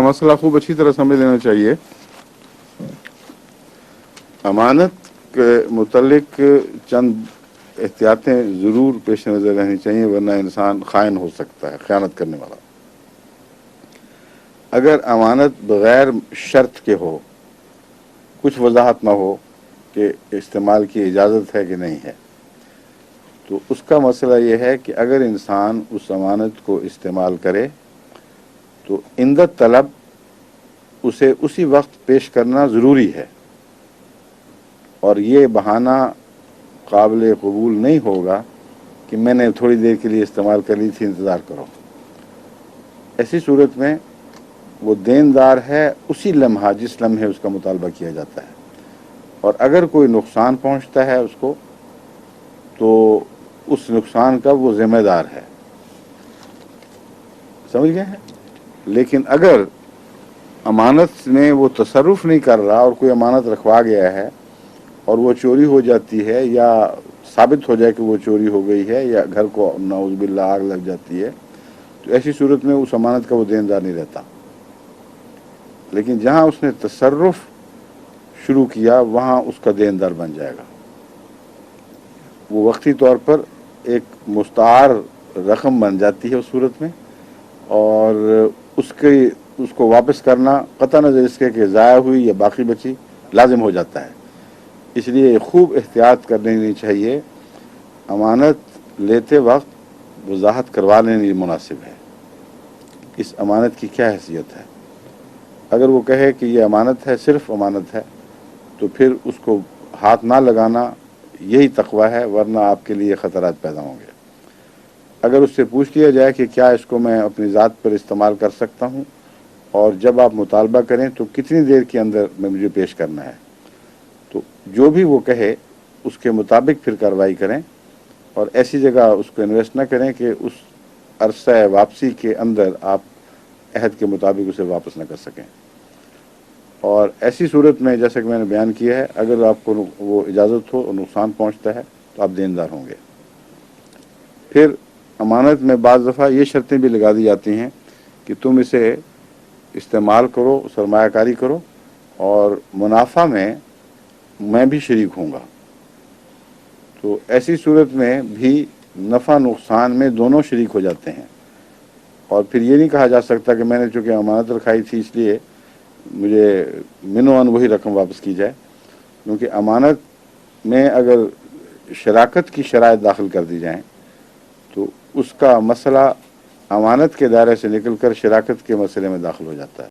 مسئلہ خوب اچھی طرح سمجھ لینا چاہیے. امانت کے متعلق چند احتیاطیں ضرور پیش نظر رہنی چاہیے، ورنہ انسان خائن ہو سکتا ہے، خیانت کرنے والا. اگر امانت بغیر شرط کے ہو، کچھ وضاحت نہ ہو کہ استعمال کی اجازت ہے کہ نہیں ہے، تو اس کا مسئلہ یہ ہے کہ اگر انسان اس امانت کو استعمال کرے تو عند طلب اسے اسی وقت پیش کرنا ضروری ہے، اور یہ بہانہ قابل قبول نہیں ہوگا کہ میں نے تھوڑی دیر کے لیے استعمال کر لی تھی، انتظار کرو. ایسی صورت میں وہ دیندار ہے اسی لمحہ جس لمحے اس کا مطالبہ کیا جاتا ہے، اور اگر کوئی نقصان پہنچتا ہے اس کو تو اس نقصان کا وہ ذمہ دار ہے. سمجھ گئے ہیں؟ لیکن اگر امانت میں وہ تصرف نہیں کر رہا اور کوئی امانت رکھوا گیا ہے اور وہ چوری ہو جاتی ہے، یا ثابت ہو جائے کہ وہ چوری ہو گئی ہے، یا گھر کو نعوذ باللہ آگ لگ جاتی ہے، تو ایسی صورت میں اس امانت کا وہ دیندار نہیں رہتا. لیکن جہاں اس نے تصرف شروع کیا وہاں اس کا دیندار بن جائے گا. وہ وقتی طور پر ایک مستعار رقم بن جاتی ہے اس صورت میں، اور اس کو واپس کرنا قطع نظر اس کے کہ ضائع ہوئی یا باقی بچی لازم ہو جاتا ہے. اس لیے خوب احتیاط کر لینی چاہیے. امانت لیتے وقت وضاحت کروا لینی مناسب ہے، اس امانت کی کیا حیثیت ہے. اگر وہ کہے کہ یہ امانت ہے، صرف امانت ہے، تو پھر اس کو ہاتھ نہ لگانا یہی تقوی ہے، ورنہ آپ کے لیے خطرات پیدا ہوں گے. اگر اس سے پوچھ لیا جائے کہ کیا اس کو میں اپنی ذات پر استعمال کر سکتا ہوں، اور جب آپ مطالبہ کریں تو کتنی دیر کے اندر میں مجھے پیش کرنا ہے، تو جو بھی وہ کہے اس کے مطابق پھر کارروائی کریں، اور ایسی جگہ اس کو انویسٹ نہ کریں کہ اس عرصہ واپسی کے اندر آپ عہد کے مطابق اسے واپس نہ کر سکیں. اور ایسی صورت میں جیسا کہ میں نے بیان کیا ہے، اگر آپ کو وہ اجازت ہو اور نقصان پہنچتا ہے تو آپ دیندار ہوں گے. پھر امانت میں بعض دفعہ یہ شرطیں بھی لگا دی جاتی ہیں کہ تم اسے استعمال کرو، سرمایہ کاری کرو، اور منافع میں بھی شریک ہوں گا. تو ایسی صورت میں بھی نفع نقصان میں دونوں شریک ہو جاتے ہیں، اور پھر یہ نہیں کہا جا سکتا کہ میں نے چونکہ امانت رکھائی تھی اس لیے مجھے منوان وہی رقم واپس کی جائے. کیونکہ امانت میں اگر شراکت کی شرائط داخل کر دی جائیں تو اس کا مسئلہ امانت کے دائرے سے نکل کر شراکت کے مسئلے میں داخل ہو جاتا ہے.